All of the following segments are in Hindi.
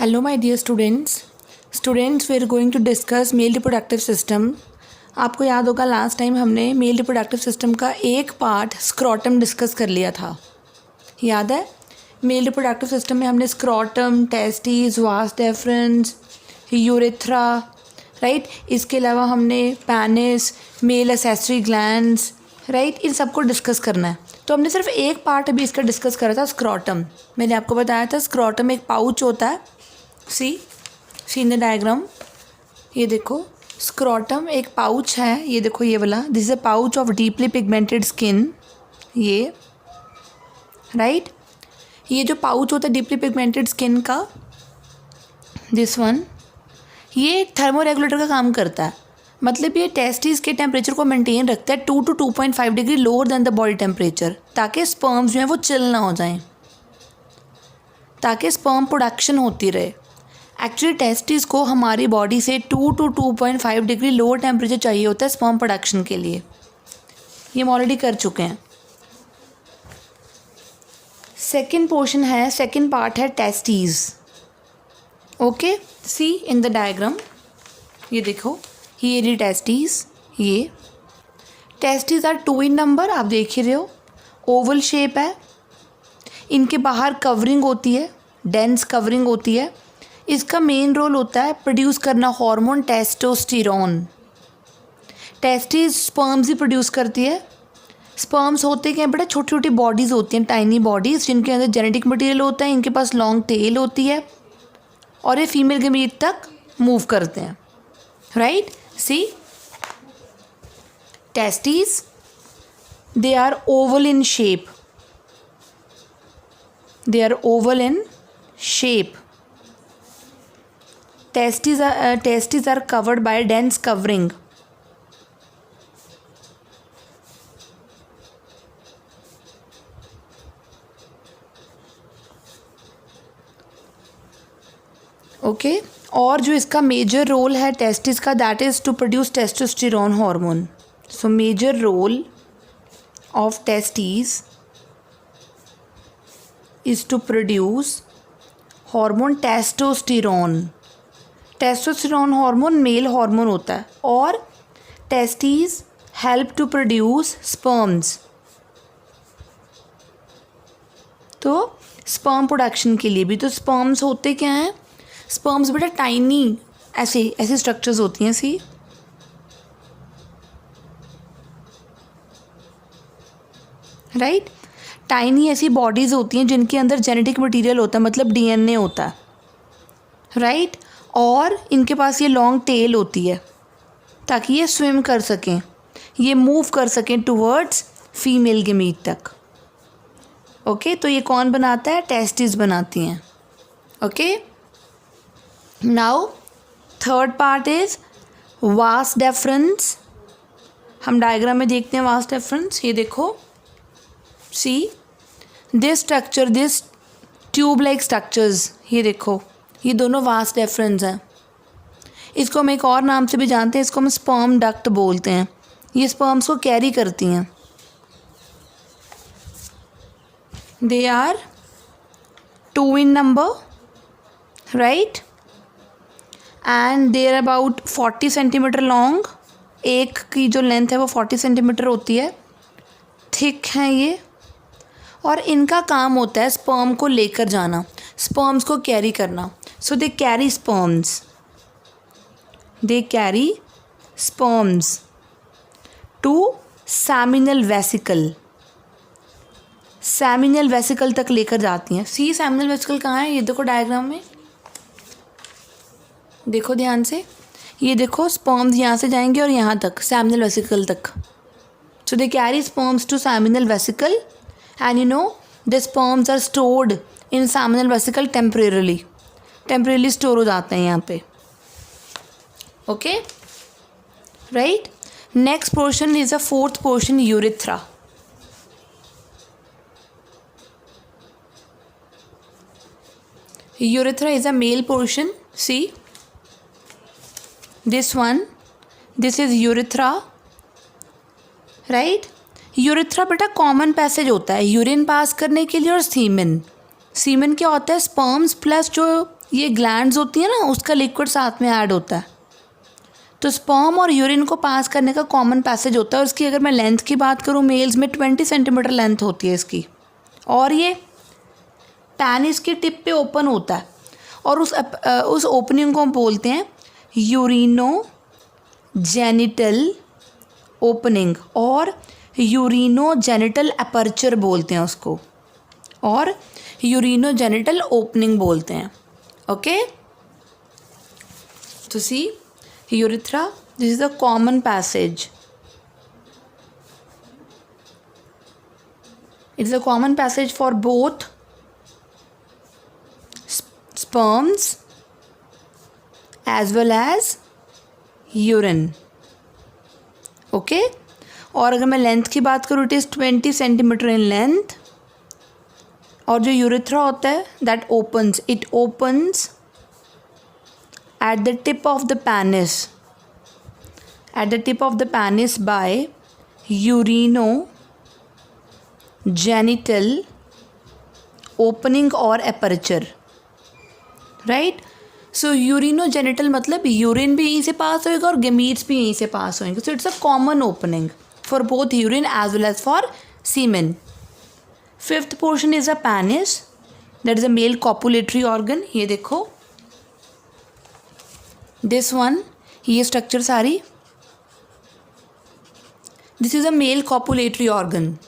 Hello, my dear students. Students, we are going to discuss male reproductive system. आपको याद होगा लास्ट टाइम हमने मेल रिप्रोडक्टिव सिस्टम का एक पार्ट स्क्रॉटम डिस्कस कर लिया था. याद है? मेल रिप्रोडक्टिव सिस्टम में हमने scrotum, testis, vas deferens, urethra, right. इसके अलावा हमने penis, male accessory glands, right, इन सबको डिस्कस करना है. तो हमने सिर्फ एक पार्ट अभी इसका डिस्कस करा था, स्क्रॉटम. मैंने आपको बताया था स्क्रॉटम एक पाउच होता है. सी इन द डायग्राम, ये देखो स्क्रॉटम एक पाउच है. ये देखो ये वाला, this is a pouch of deeply pigmented skin. ये राइट, ये जो पाउच होता है डीपली पिगमेंटेड स्किन का, दिस वन, ये थर्मो रेगुलेटर का काम करता है. मतलब ये टेस्टिस के टेम्परेचर को मेंटेन रखता है 2 to 2.5 degree lower than the body temperature, ताकि स्पर्म्स जो हैं वो चिल ना हो जाएं, ताकि स्पर्म प्रोडक्शन होती रहे. एक्चुअली टेस्टिस को हमारी बॉडी से 2 to 2.5 डिग्री लोअर टेम्परेचर चाहिए होता है स्पर्म प्रोडक्शन के लिए. ये हम ऑलरेडी कर चुके हैं. सेकेंड पोर्शन है, सेकेंड पार्ट है testis. Okay, see in the diagram, ये देखो ये रही टेस्टिस. ये टेस्टिस आर 2 in नंबर, आप देख ही रहे हो. ओवल शेप है, इनके बाहर कवरिंग होती है, डेंस कवरिंग होती है. इसका मेन रोल होता है प्रोड्यूस करना हार्मोन टेस्टोस्टेरोन. टेस्टिस स्पर्म्स ही प्रोड्यूस करती है. स्पर्म्स होते क्या हैं बेटा, छोटी छोटी बॉडीज़ होती हैं, टाइनी बॉडीज़, जिनके अंदर जेनेटिक मटेरियल होता है. इनके पास लॉन्ग टेल होती है और ये फीमेल गमीट तक मूव करते हैं. Right, see testis, they are oval in shape. They are oval in shape. Testes are covered by dense covering. Okay, और जो इसका मेजर रोल है टेस्टिस का, that is to produce testosterone hormone. So major role of testes is to produce hormone testosterone. Testosterone hormone male hormone होता है, और testis help to produce sperms. तो स्पर्म प्रोडक्शन के लिए भी, तो स्पर्म्स होते क्या हैं, स्पर्म्स बेटा टाइनी ऐसी स्ट्रक्चर्स होती हैं. सी राइट, टाइनी ऐसी बॉडीज़ होती हैं जिनके अंदर जेनेटिक मटेरियल होता है, मतलब डीएनए होता है. राइट, और इनके पास ये लॉन्ग टेल होती है ताकि ये स्विम कर सकें, ये मूव कर सकें टुवर्ड्स फीमेल गमीट तक. ओके, तो ये कौन बनाता है, टेस्टिस बनाती हैं. Okay, now third part is vas deferens. हम डायग्राम में देखते हैं वास डेफरेंस. ये देखो, see this structure, this tube like structures, ये देखो ये दोनों वास डेफरेंस हैं. इसको हम एक और नाम से भी जानते हैं, इसको हम स्पर्म डक्ट बोलते हैं. ये स्पर्म्स को कैरी करती हैं. They are 2 in number, right, and they are about 40 centimetre long. एक की जो लेंथ है वो 40 सेंटीमीटर होती है. थिक हैं ये, और इनका काम होता है स्पर्म को लेकर जाना, स्पर्म्स को कैरी करना. So they carry sperms, they carry sperms to seminal vesicle. Seminal vesicle तक लेकर जाती हैं. सी सेमिनल वेसिकल कहाँ है, ये देखो डायग्राम में, देखो ध्यान से. ये देखो स्पर्म्स यहाँ से जाएंगे और यहाँ तक, सेमिनल वेसिकल तक. So they carry sperms to seminal vesicle, and you know the sperms are stored in seminal vesicle temporarily store हो जाते हैं यहाँ पे. Okay, right. Next portion is a fourth portion, urethra. Urethra is a male portion. See this one, this is urethra, right. Urethra बेटा कॉमन पैसेज होता है यूरिन पास करने के लिए, और सीमेन. सीमेन क्या होता है, स्पर्म्स प्लस जो ये ग्लैंड्स होती हैं ना, उसका लिक्विड साथ में ऐड होता है। तो स्पर्म और यूरिन को पास करने का कॉमन पैसेज होता है। और इसकी अगर मैं लेंथ की बात करूँ, मेल्स में 20 सेंटीमीटर लेंथ होती है इसकी, और ये पेनिस की टिप पे ओपन होता है, और उस ओपनिंग को हम बोलते हैं यूरिनो जेनिटल ओपनिंग, और यूरिनो जेनिटल अपर्चर बोलते हैं उसको, और यूरिनो जेनिटल ओपनिंग बोलते हैं। ओके, तो सी urethra, this is a common passage. It is a common passage for both sperms as well as urine. Okay, और अगर मैं लेंथ की बात करूँ, it is 20 centimetre in length. और जो यूरेथ्रा होता है that opens, it opens at the tip of the penis, by urinogenital opening or aperture, right? So urinogenital मतलब यूरिन भी यहीं से पास होएगा और गेमीट्स भी यहीं से पास होएंगे। So it's a common opening for both urine as well as for semen. Fifth portion is a penis, that is a male copulatory organ. ये देखो, दिस वन, ये structure sorry, this is a male copulatory organ.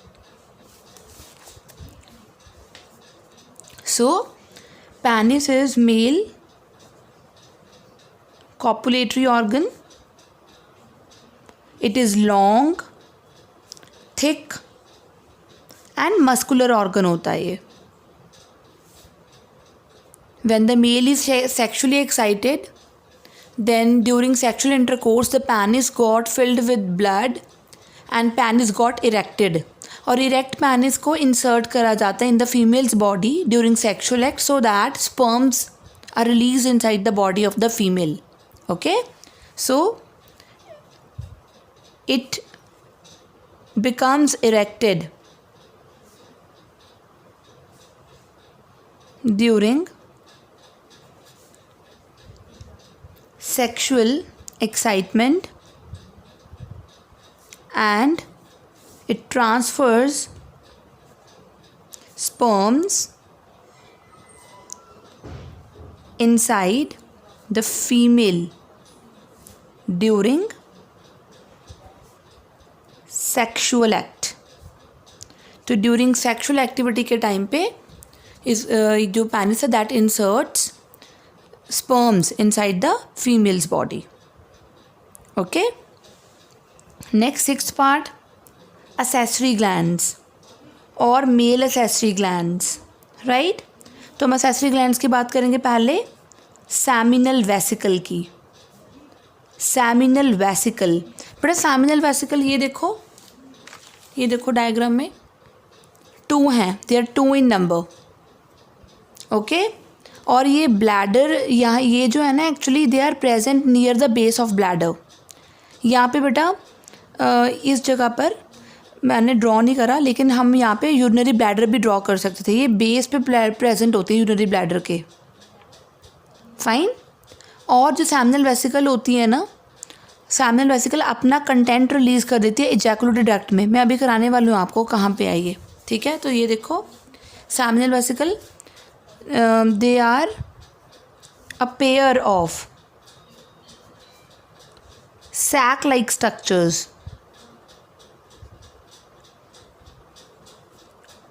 So penis is male copulatory organ. It is long, thick and muscular organ होता है ये। When the male is sexually excited, then during sexual intercourse the penis got filled with blood and penis got erected, और erect penis को insert करा जाता है in the female's body during sexual act so that sperms are released inside the body of the female. Okay, so it becomes erected during sexual excitement and it transfers sperms inside the female during sexual act. तो during sexual activity के टाइम पे इस जो पेनिस है that inserts sperms inside the female's body. Okay, next sixth part, accessory glands और male accessory glands, right? तो हम accessory glands की बात करेंगे पहले seminal vesicle की। seminal vesicle, बड़ा seminal vesicle ये देखो डायग्राम में 2 हैं, they are 2 in number. Okay, और ये ब्लैडर, यहाँ ये जो है ना, actually they are present near the base of bladder. यहाँ पे बेटा इस जगह पर मैंने ड्रॉ नहीं करा, लेकिन हम यहाँ पे यूरिनरी ब्लैडर भी ड्रॉ कर सकते थे। ये बेस पे प्रेजेंट होती है यूरिनरी ब्लैडर के, फाइन। और जो सेमिनल वेसिकल होती है ना, सेमिनल वेसिकल अपना कंटेंट रिलीज़ कर देती है इजैकुलेटरी डक्ट में। मैं अभी कराने वाली हूँ आपको कहाँ पे आइए, ठीक है। तो ये देखो seminal vesicle, they are a pair of sac-like structures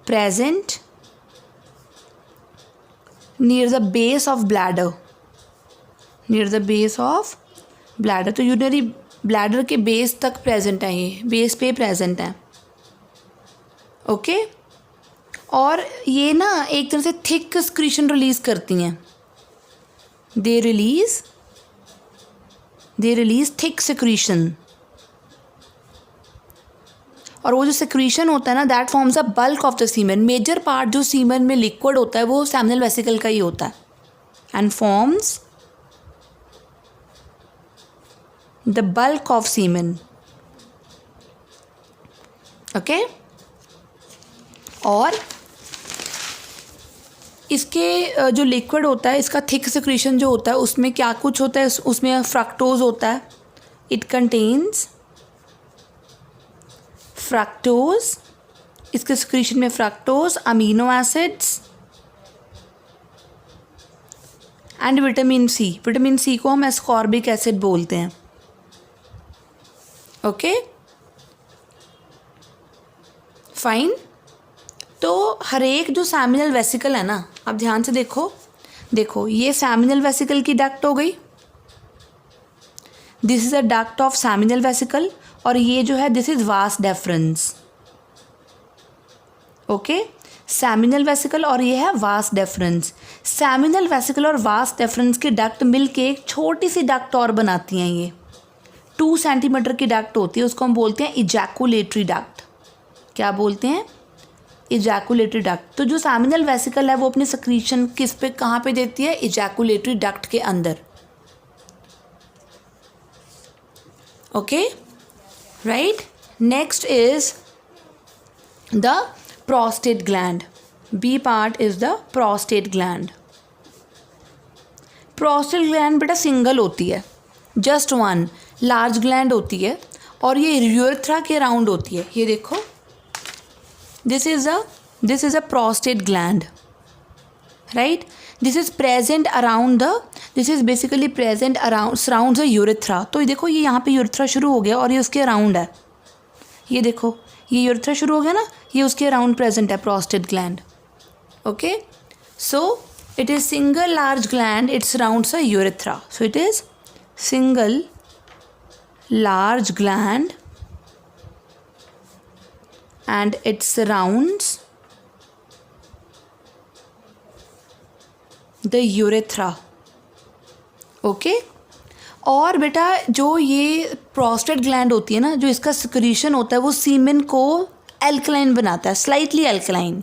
present near the base of bladder, तो यूरिनरी ब्लैडर के बेस तक प्रेजेंट है, ये बेस पे प्रेजेंट है। ओके, और ये ना एक तरह से थिक स्क्रीशन रिलीज़ करती हैं। दे रिलीज़ थिक सिक्रीशन, और वो जो सिक्रीशन होता है ना that forms a bulk of the semen. Major part जो सीमेन में लिक्विड होता है वो सेमिनल वेसिकल का ही होता है, and forms the bulk of semen. Okay, और इसके जो लिक्विड होता है, इसका थिक सिक्रीशन जो होता है, उसमें क्या कुछ होता है, उसमें फ्रक्टोज होता है. It contains fructose. इसके सिक्रीशन में fructose, amino acids and vitamin C. Vitamin C को हम एस्कॉर्बिक एसिड बोलते हैं. Okay, fine. तो हर एक जो सैमिनल वेसिकल है ना, आप ध्यान से देखो ये सैमिनल वेसिकल की डक्ट हो गई. This is a duct of seminal vesicle. और ये जो है this is vas deferens. Okay, seminal vesicle और ये है वास डेफरेंस. सैमिनल वेसिकल और वास डेफरेंस की डक्ट मिलके एक छोटी सी डक्ट और बनाती हैं. ये 2 सेंटीमीटर की डक्ट होती है, उसको हम बोलते हैं इजैकुलेटरी डक्ट. क्या बोलते हैं? Ejaculatory duct. तो जो सैमिनल वेसिकल है वो अपनी सक्रीशन किस पे, कहाँ पे देती है? इजैकुलेटरी डक्ट के अंदर. Okay, right. Next is the prostate gland. B part is the prostate gland. prostate gland बेटा सिंगल होती है, जस्ट वन. लार्ज ग्लैंड होती है और ये यूरेथ्रा के अराउंड होती है. ये देखो, this is a prostate gland, right? This is present around the, this is basically present around, surrounds the urethra. तो ये देखो, ये यहाँ पे यूरेथ्रा शुरू हो गया और ये उसके अराउंड है. ये देखो, ये यूरेथ्रा शुरू हो गया ना, ये उसके अराउंड प्रेजेंट है prostate gland. Okay, so it is single large gland, it surrounds a urethra. So it is single large gland and it surrounds the urethra. Okay, और बेटा जो ये प्रोस्टेट ग्लैंड होती है ना, जो इसका सिक्रीशन होता है वो सीमेन को एल्कलाइन बनाता है, स्लाइटली एल्कलाइन,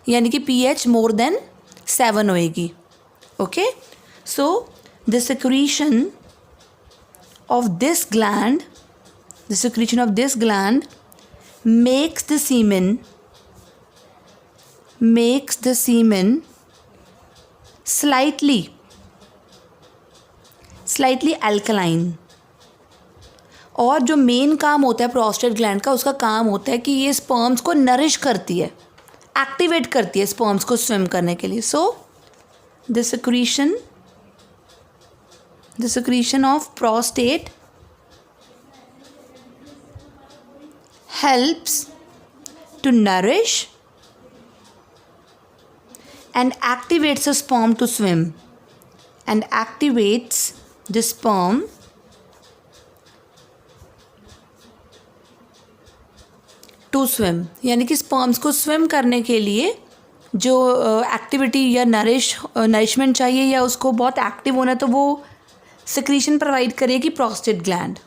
यानी कि pH मोर देन 7 होएगी. Okay, so the secretion of this gland, the secretion of this gland makes the semen slightly alkaline. और जो मेन काम होता है प्रोस्टेट ग्लैंड का, उसका काम होता है कि ये स्पर्म्स को नरिश करती है, एक्टिवेट करती है स्पर्म्स को स्विम करने के लिए. So the secretion of prostate helps to nourish and activates the sperm to swim, and activates the sperm to swim. यानी कि स्पर्म्स को स्विम करने के लिए जो एक्टिविटी या नरिशमेंट चाहिए या उसको बहुत एक्टिव होना है, तो वो सिक्रीशन प्रोवाइड करेगी prostate gland.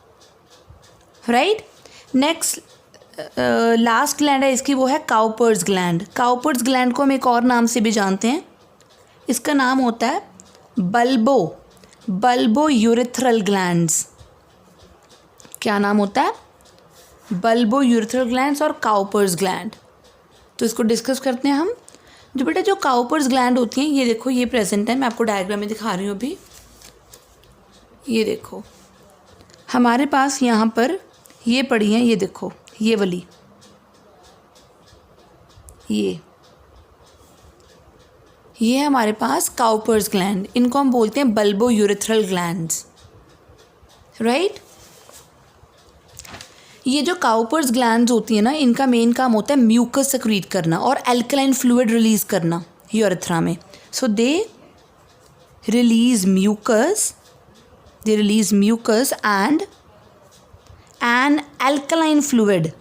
Right. Next last gland है इसकी, वो है काउपर्स ग्लैंड. काउपर्स ग्लैंड को हम एक और नाम से भी जानते हैं. इसका नाम होता है बल्बो यूरेथ्रल ग्लैंड्स. क्या नाम होता है? बल्बो यूरेथ्रल ग्लैंड्स और काउपर्स ग्लैंड. तो इसको डिस्कस करते हैं हम. जो बेटा जो काउपर्स ग्लैंड होती हैं, ये देखो, ये प्रेजेंट है, मैं आपको डायग्राम में दिखा रही हूँ अभी. ये देखो, हमारे पास यहाँ पर ये पड़ी हैं, ये देखो, ये वाली, ये हमारे पास काउपर्स ग्लैंड. इनको हम बोलते हैं बल्बो यूरेथ्रल ग्लैंड्स. राइट. ये जो काउपर्स ग्लैंड्स होती है ना, इनका मेन काम होता है म्यूकस सेक्रीट करना और एल्कलाइन फ्लूइड रिलीज करना यूरेथ्रा में. So they release mucus and an alkaline fluid,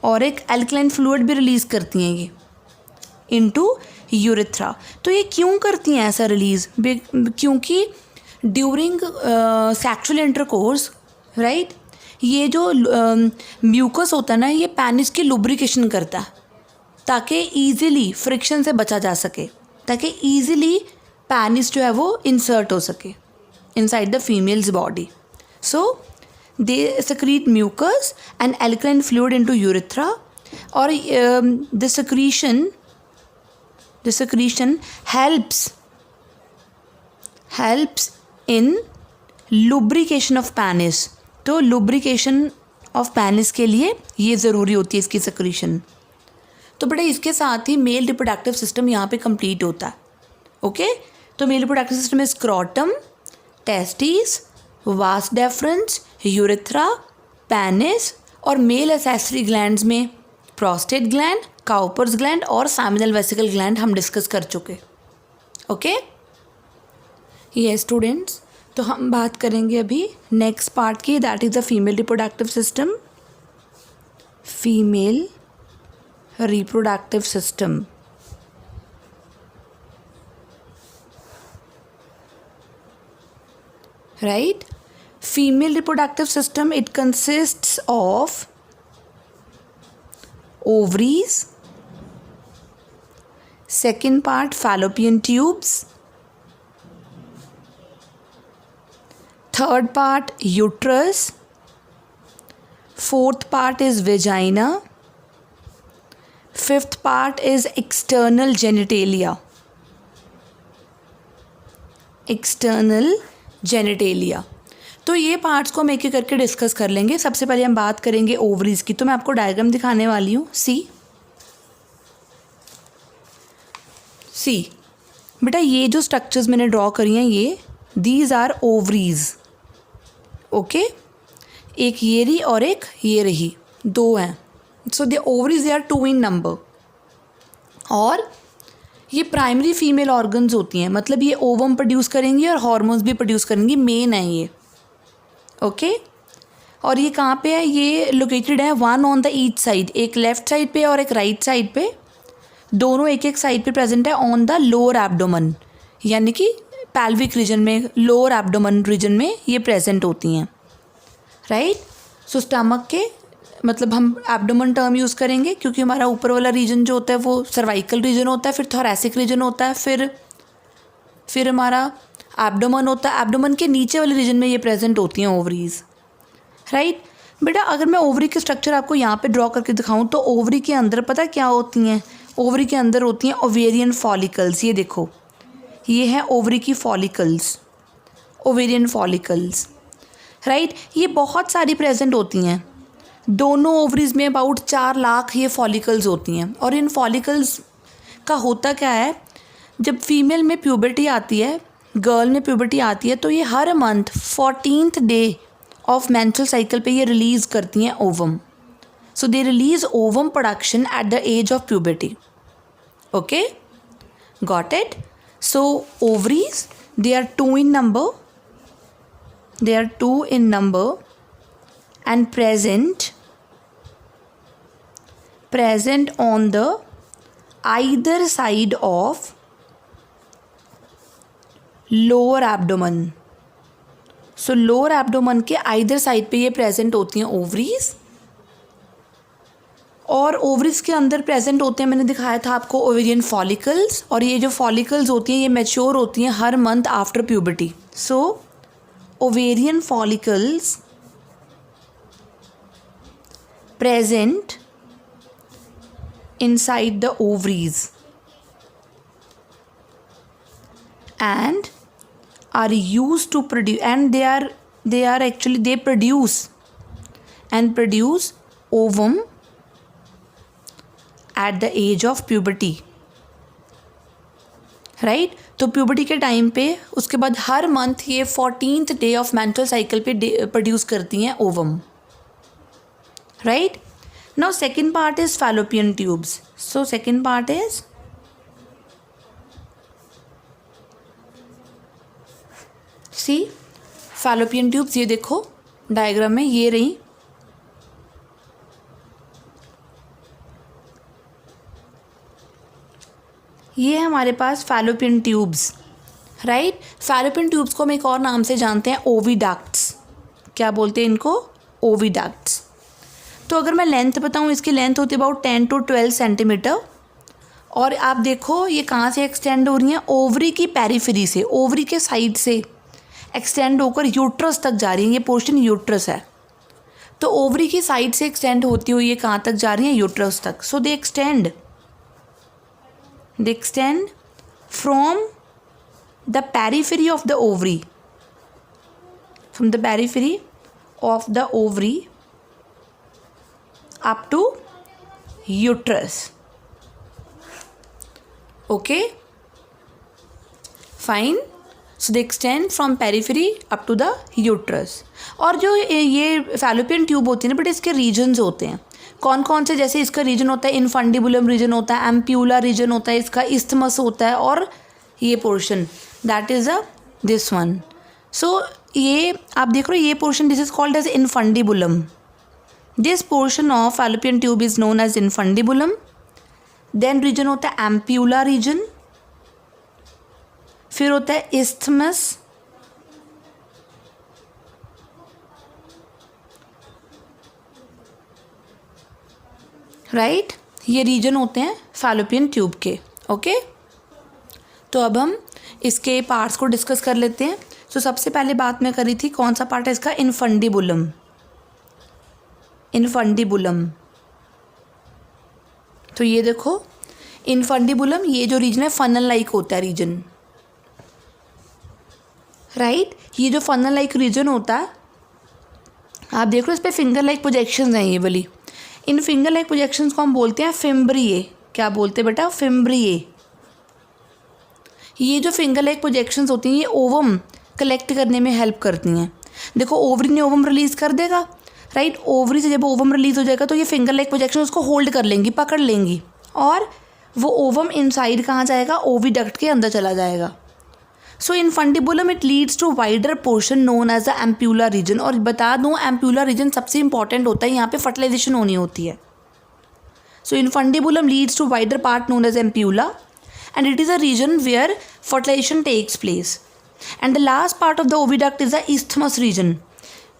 और एक एल्कलाइन फ्लूइड भी रिलीज़ करती हैं ये इनटू यूरेथ्रा. तो ये क्यों करती हैं ऐसा रिलीज़? क्योंकि ड्यूरिंग सेक्सुअल इंटरकोर्स, राइट, ये जो म्यूकस होता है ना, ये पेनिस की लुब्रिकेशन करता है ताकि ईज़िली फ्रिक्शन से बचा जा सके, ताकि ईज़िली पेनिस जो है वो इंसर्ट हो सके inside the females body. So they secrete mucus and alkaline fluid into urethra, or the secretion the secretion helps in lubrication of penis. तो lubrication of penis के लिए ये ज़रूरी होती है इसकी secretion. तो बेटा इसके साथ ही मेल रिप्रोडक्टिव सिस्टम यहाँ पे कंप्लीट होता है. ओके तो मेल रिप्रोडक्टिव सिस्टम में scrotum, testis, vas deferens, urethra, penis और मेल एसेसरी ग्लैंड्स में प्रोस्टेट ग्लैंड, काउपर्स ग्लैंड और सेमिनल वेसिकल ग्लैंड हम डिस्कस कर चुके. ओके ये स्टूडेंट्स, तो हम बात करेंगे अभी नेक्स्ट पार्ट की, that is the female reproductive system. Female reproductive system. Right? Female reproductive system, it consists of ovaries, second part fallopian tubes, third part uterus, fourth part is vagina, fifth part is external genitalia. तो ये पार्ट्स को हम एक एक करके डिस्कस कर लेंगे. सबसे पहले हम बात करेंगे ओवरीज की. तो मैं आपको डायग्राम दिखाने वाली हूँ. सी बेटा ये जो स्ट्रक्चर्स मैंने ड्रॉ करी हैं ये दीज आर ओवरीज. ओके एक ये रही और एक ये रही, दो हैं. So the ovaries they are 2 in number. और ये प्राइमरी फीमेल ऑर्गन्स होती हैं, मतलब ये ओवम प्रोड्यूस करेंगी और हार्मोन्स भी प्रोड्यूस करेंगी. मेन है ये. ओके और ये कहाँ पे है, ये लोकेटेड है one on the each side, एक लेफ़्ट साइड पे और एक राइट साइड पे. दोनों एक एक साइड पे प्रेजेंट है ऑन द लोअर एब्डोमन, यानी कि पैल्विक रीजन में, लोअर एब्डोमन रीजन में ये प्रेजेंट होती हैं. राइट सो स्टमक के मतलब हम एब्डोमन टर्म यूज़ करेंगे क्योंकि हमारा ऊपर वाला रीजन जो होता है वो सर्वाइकल रीजन होता है, फिर थोरैसिक रीजन होता है, फिर हमारा एब्डोमन होता है. एब्डोमन के नीचे वाले रीजन में ये प्रेजेंट होती हैं ओवरीज. राइट बेटा अगर मैं ओवरी के स्ट्रक्चर आपको यहाँ पे ड्रॉ करके दिखाऊँ तो ओवरी के अंदर पता क्या होती हैं, ओवरी के अंदर होती हैं ओवेरियन फॉलिकल्स. ये देखो ये है ओवरी की फॉलिकल्स, ओवेरियन फॉलिकल्स. राइट ये बहुत सारी प्रेजेंट होती हैं. दोनों ओवरीज में अबाउट 4 लाख ये फॉलिकल्स होती हैं. और इन फॉलिकल्स का होता क्या है, जब फीमेल में प्यूबर्टी आती है, गर्ल में प्यूबर्टी आती है, तो ये हर month 14th day of menstrual cycle पे ये रिलीज़ करती हैं ovum. So they release ovum production at the age of puberty. Okay got it. So ovaries they are 2 in number. They are 2 in number and present on the either side of lower abdomen. So lower abdomen के either side पे ये present होती हैं ovaries. और ovaries के अंदर present होते हैं, मैंने दिखाया था आपको ovarian follicles. और ये जो follicles होती हैं ये mature होती हैं हर month after puberty. So ovarian follicles present inside the ovaries and are used to produce, and they produce ovum at the age of puberty. Right तो प्यूबर्टी के टाइम पे उसके बाद हर मंथ ये 14th day of menstrual cycle पे प्रोड्यूस करती हैं ovum. Right now second part is fallopian tubes. So second part is the fallopian tubes. ये देखो डायग्राम में ये रही. ये हमारे पास fallopian tubes. Right fallopian tubes को हम एक और नाम से जानते हैं ओविडक्ट्स. क्या बोलते हैं इनको, ओविडक्ट्स. तो अगर मैं लेंथ बताऊँ, इसकी लेंथ होती है अबाउट 10 to 12 सेंटीमीटर. और आप देखो ये कहाँ से एक्सटेंड हो रही हैं, ओवरी की पेरिफेरी से, ओवरी के साइड से एक्सटेंड होकर यूट्रस तक जा रही हैं. ये पोर्शन यूट्रस है, तो ओवरी की साइड से एक्सटेंड होती हुई ये कहाँ तक जा रही हैं, यूट्रस तक. So they extend they extend from the periphery of the ovary, from the periphery of the ovary up to uterus. Okay, fine. So they extend from periphery up to the uterus. और जो ये फैलोपियन ट्यूब होती है ना, बट इसके रीजन्स होते हैं कौन कौन से, जैसे इसका रीजन होता है इनफंडिबुलम रीजन होता है, एम्प्यूला रीजन होता है, इसका इस्थमस होता है, और ये portion that is this one. So ये आप देख रहे हो, ये portion this is called as infundibulum. This portion of fallopian tube is known as infundibulum. Then region होता है एम्प्यूला रीजन, फिर होता है इस्थमस, राइट. ये रीजन होते हैं फैलोपियन ट्यूब के. ओके, तो अब हम इसके पार्ट्स को डिस्कस कर लेते हैं. तो सबसे पहले बात मैं करी थी, कौन सा पार्ट है इसका, इनफंडिबुलम. इनफंडिबुलम, तो ये देखो इनफंडिबुलम, ये जो रीजन है फनल लाइक होता है रीजन, राइट. ये जो फनल लाइक रीजन होता है, आप देख रहे हो इस पर फिंगर लाइक प्रोजेक्शंस हैं ये वाली. इन फिंगर लाइक प्रोजेक्शंस को हम बोलते हैं फिम्ब्रिए. क्या बोलते हैं बेटा, फिम्ब्रिए. ये जो फिंगर लाइक प्रोजेक्शंस होती हैं ये ओवम कलेक्ट करने में हेल्प करती हैं. देखो ओवरी ने ओवम रिलीज़ कर देगा, राइट. ओवरी से जब ओवम रिलीज़ हो जाएगा तो ये फिंगर लाइक प्रोजेक्शन उसको होल्ड कर लेंगी, पकड़ लेंगी, और वो ओवम इनसाइड कहाँ जाएगा, ओविडक्ट के अंदर चला जाएगा. So infundibulum it leads to wider portion known as the ampulla region. और बता दूँ एम्प्यूला रीजन सबसे इंपॉर्टेंट होता है, यहाँ पे फर्टिलाइजेशन होनी होती है. So infundibulum leads to wider part known as ampulla and it is a region where fertilization takes place. And the last part of the oviduct is the isthmus region.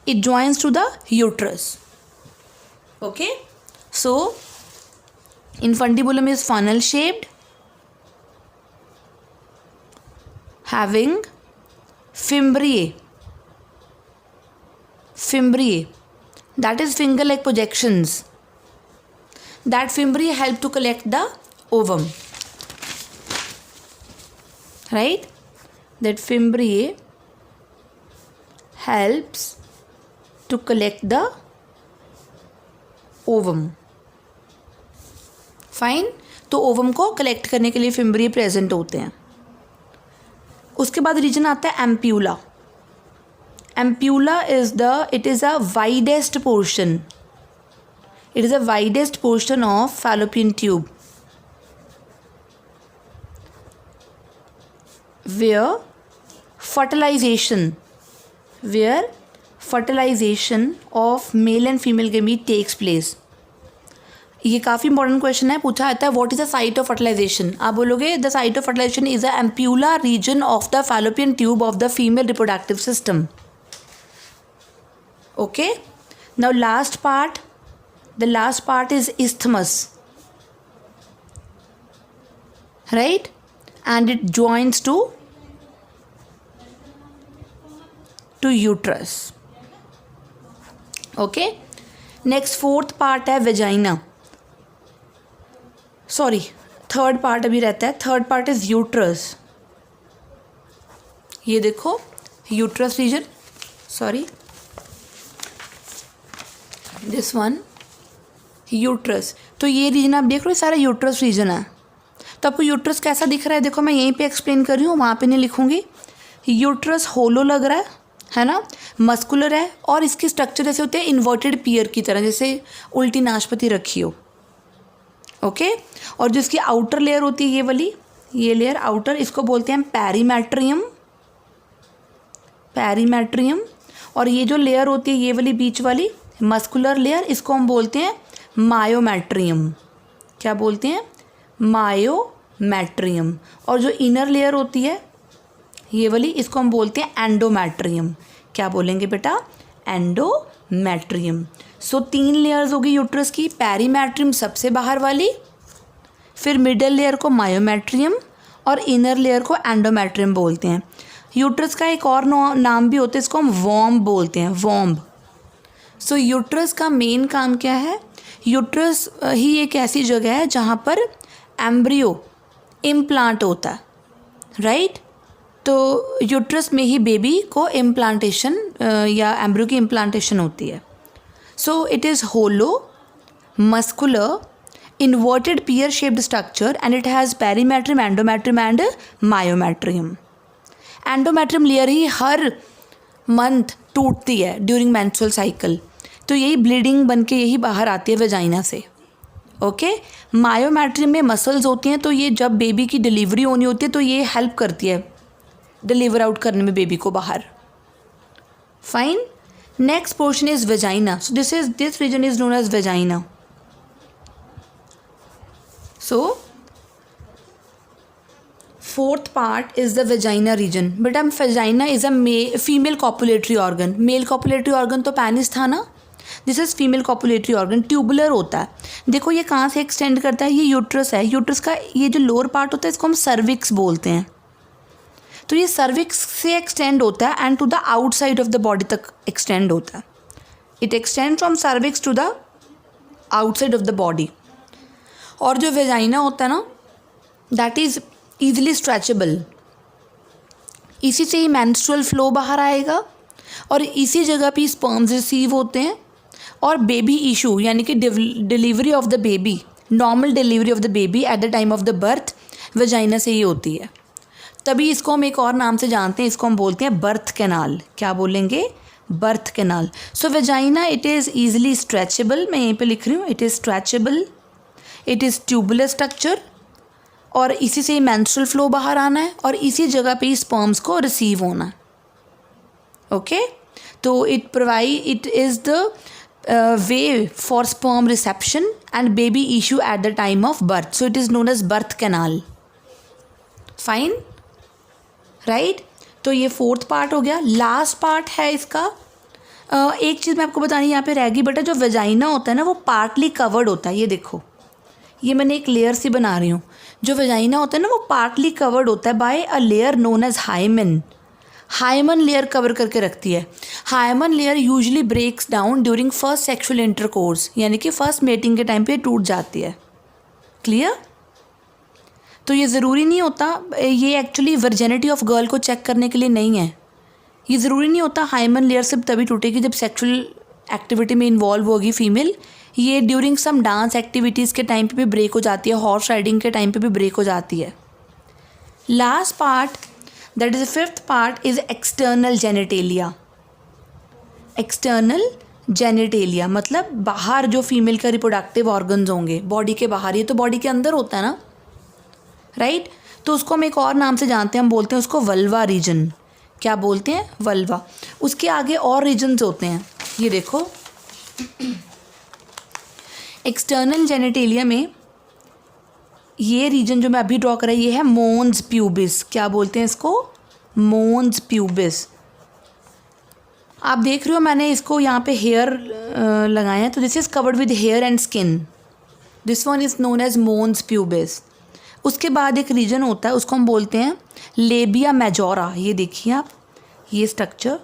It joins to the uterus. Okay, so infundibulum is funnel shaped, having fimbriae. Fimbriae, that is finger like projections. That fimbriae help to collect the ovum, right. That fimbriae helps to collect the ovum. Fine. तो ओवम को कलेक्ट करने के लिए फिम्ब्रिए प्रेजेंट होते हैं. उसके बाद रीजन आता है ampulla. Ampulla it is a widest portion. It is a widest portion of fallopian tube where fertilization of male and female gamete takes place. ये काफ़ी इंपॉर्टेंट क्वेश्चन है, पूछा जाता है what is the site of fertilisation. आप बोलोगे the site of fertilisation is the ampulla region of the fallopian tube of the female reproductive system. Okay, now the last part is isthmus, right, and it joins to uterus. Okay, next fourth part है vagina. सॉरी, थर्ड पार्ट अभी रहता है. Third part is uterus. ये देखो uterus region, sorry this one, uterus. तो ये रीजन आप देख रहे हो, सारा यूट्रस रीजन है. तो आपको यूट्रस कैसा दिख रहा है, देखो मैं यहीं पे एक्सप्लेन कर रही हूँ, वहाँ पे नहीं लिखूँगी. यूट्रस होलो लग रहा है ना, मस्कुलर है, और इसकी स्ट्रक्चर ऐसे होते हैं इन्वर्टेड पियर की तरह, जैसे उल्टी नाशपाती रखी हो. ओके, और जो इसकी आउटर लेयर होती है ये वाली, ये लेयर आउटर, इसको बोलते हैं पैरीमैट्रियम. पैरीमैट्रियम. और ये जो लेयर होती है ये वाली बीच वाली मस्कुलर लेयर, इसको हम बोलते हैं मायोमैट्रियम. क्या बोलते हैं, मायोमैट्रियम. और जो इनर लेयर होती है ये वाली, इसको हम बोलते हैं एंडोमैट्रियम. क्या बोलेंगे बेटा, एंडोमैट्रियम. सो 3 लेयर्स होगी यूट्रस की. पैरीमैट्रियम सबसे बाहर वाली, फिर मिडल लेयर को मायोमैट्रियम, और इनर लेयर को एंडोमैट्रियम बोलते हैं. यूट्रस का एक और नाम भी होता है, इसको हम वॉम्ब बोलते हैं, वॉम्ब. सो यूट्रस का मेन काम क्या है, यूट्रस ही एक ऐसी जगह है जहाँ पर एम्ब्रियो इम्प्लांट होता है, राइट। तो यूट्रस में ही बेबी को इम्प्लांटेशन या एम्ब्रियो की इम्प्लांटेशन होती है। So it is hollow, muscular, inverted pear shaped structure and it has perimetrium, endometrium and myometrium. Endometrium layer he her month टूटती है ड्यूरिंग मेंस्ट्रुअल साइकिल, तो यही ब्लीडिंग बन के यही बाहर आती है वेजाइना से। ओके, मायोमेट्रियम में मसल्स होती हैं, तो ये जब बेबी की डिलीवरी होनी होती है तो ये हेल्प करती है डिलीवर आउट करने में बेबी को बाहर। Fine. Next portion is vagina. So this region is known as vagina. So, fourth part is the vagina region. But vagina is a female copulatory organ. Male copulatory organ तो penis था ना, this is female copulatory organ, tubular होता है। देखो ये कहाँ से एक्सटेंड करता है, ये यूट्रस है, यूट्रस का ये जो लोअर पार्ट होता है इसको हम सर्विक्स बोलते हैं। तो ये सर्विक्स से एक्सटेंड होता है and to the outside of the body तक एक्सटेंड होता है। It extend from cervix to the outside of the body. और जो वेजाइना होता है ना, दैट इज़ ईजिली स्ट्रेचेबल। इसी से ही मेंस्ट्रुअल फ्लो बाहर आएगा और इसी जगह पे स्पर्म्स रिसीव होते हैं और बेबी इशू यानी कि delivery of the baby, normal delivery of the baby eight the time of the birth vagina से ही होती है। तभी इसको हम एक और नाम से जानते हैं, इसको हम बोलते हैं बर्थ कैनाल। क्या बोलेंगे? Birth canal. So vagina it is easily stretchable, मैं यहीं पे लिख रही हूँ, it is stretchable, it is tubular structure और इसी से ही मेंस्ट्रुअल फ्लो बाहर आना है और इसी जगह पे स्पर्म्स को रिसीव होना है। ओके, तो it is the way for sperm reception and baby issue at the time of birth, so it is known as birth canal. Fine, right. तो ये फोर्थ पार्ट हो गया। लास्ट पार्ट है इसका, एक चीज़ मैं आपको बतानी यहाँ पे रहेगी बेटा, जो वेजाइना होता है ना वो पार्टली कवर्ड होता है। ये देखो, ये मैंने एक लेयर सी बना रही हूँ। जो वेजाइना होता है ना वो पार्टली कवर्ड होता है by a layer known as hymen. Hymen layer cover करके रखती है। Hymen layer usually breaks down during first sexual intercourse, यानी कि फर्स्ट मेटिंग के टाइम पे टूट जाती है। क्लियर? तो ये ज़रूरी नहीं होता, ये एक्चुअली वर्जिनिटी ऑफ गर्ल को चेक करने के लिए नहीं है। ये ज़रूरी नहीं होता हाइमन लेयर सिर्फ तभी टूटेगी जब सेक्सुअल एक्टिविटी में इन्वॉल्व होगी फीमेल। ये ड्यूरिंग सम डांस एक्टिविटीज़ के टाइम पे भी ब्रेक हो जाती है, हॉर्स राइडिंग के टाइम पे भी ब्रेक हो जाती है। Last part, that is the fifth part, is external genitalia. External genitalia मतलब बाहर जो फीमेल का रिप्रोडक्टिव ऑर्गन्स होंगे बॉडी के बाहर, ये तो बॉडी के अंदर होता है ना, राइट। तो उसको हम एक और नाम से जानते हैं, हम बोलते हैं उसको वल्वा रीजन। क्या बोलते हैं? वल्वा। उसके आगे और रीजन्स होते हैं, ये देखो। एक्सटर्नल जेनिटेलिया में ये रीजन जो मैं अभी ड्रॉ कर रही हूँ ये है मोन्स प्यूबिस। क्या बोलते हैं इसको? मोन्स प्यूबिस। आप देख रहे हो मैंने इसको यहाँ पे हेयर लगाए हैं, तो this is covered with hair and skin. This one is known as mons pubis. उसके बाद एक रीजन होता है, उसको हम बोलते हैं लेबिया मेजोरा। ये देखिए आप, ये स्ट्रक्चर,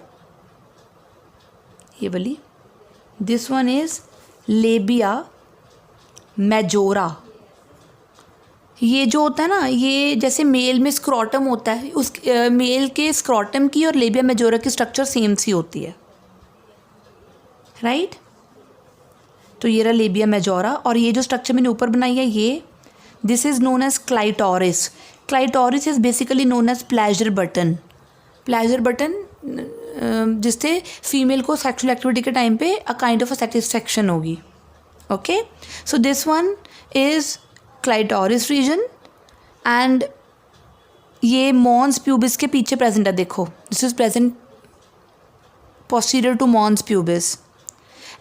ये वाली, this one is labia majora. ये जो होता है ना, ये जैसे मेल में स्क्रोटम होता है, उस मेल के स्क्रोटम की और लेबिया मेजोरा की स्ट्रक्चर सेम सी होती है, राइट। तो ये रहा लेबिया मेजोरा। और ये जो स्ट्रक्चर मैंने ऊपर बनाई है ये, this is known as clitoris. Clitoris is basically known as pleasure button. Pleasure button जिससे फीमेल को सेक्सुअल एक्टिविटी के टाइम पे a kind of a satisfaction होगी। Okay, so this one is clitoris region and ये मॉन्स प्यूबिस के पीछे प्रेजेंट है। देखो, this is present posterior to mons pubis.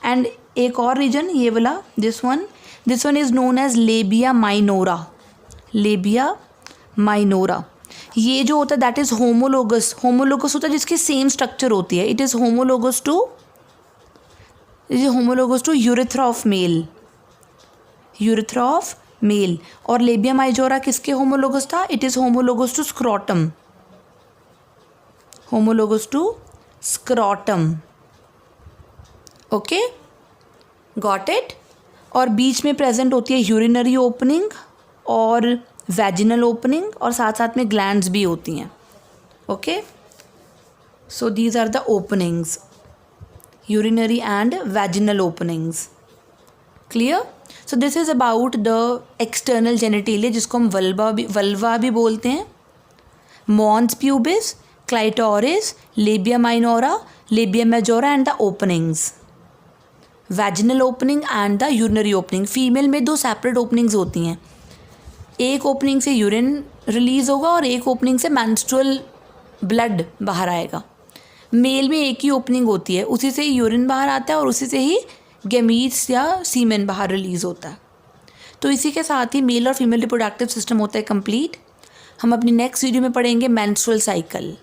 And एक और रीजन ये वाला, this one is known as labia minora. Labia minora ये जो होता है दैट इज होमोलोगस। होमोलोगस होता है जिसकी सेम स्ट्रक्चर होती है। It is homologous to urethra of male. Urethra of male. और लेबिया माइजोरा किसके होमोलोगस था? It is homologous to scrotum. Homologous to scrotum. Okay, got it. और बीच में प्रेजेंट होती है यूरिनरी ओपनिंग और वैजिनल ओपनिंग और साथ साथ में ग्लैंड्स भी होती हैं. Okay, so these are the openings, urinary and vaginal openings. Clear? So this is about the external genitalia, जिसको हम वल्वा भी बोलते हैं. Mons pubis, clitoris, labia minora, labia majora and the openings. Vaginal opening and the urinary opening. Female में 2 सेपरेट ओपनिंग्स होती हैं. एक ओपनिंग से यूरिन रिलीज़ होगा और एक ओपनिंग से मेंस्ट्रुअल ब्लड बाहर आएगा. मेल में एक ही ओपनिंग होती है, उसी से ही यूरिन बाहर आता है और उसी से ही गैमीट्स या सीमेन बाहर रिलीज़ होता है. तो इसी के साथ ही मेल और फीमेल रिप्रोडक्टिव सिस्टम होता है कंप्लीट. हम अपनी नेक्स्ट वीडियो में पढ़ेंगे मेंस्ट्रुअल साइकिल.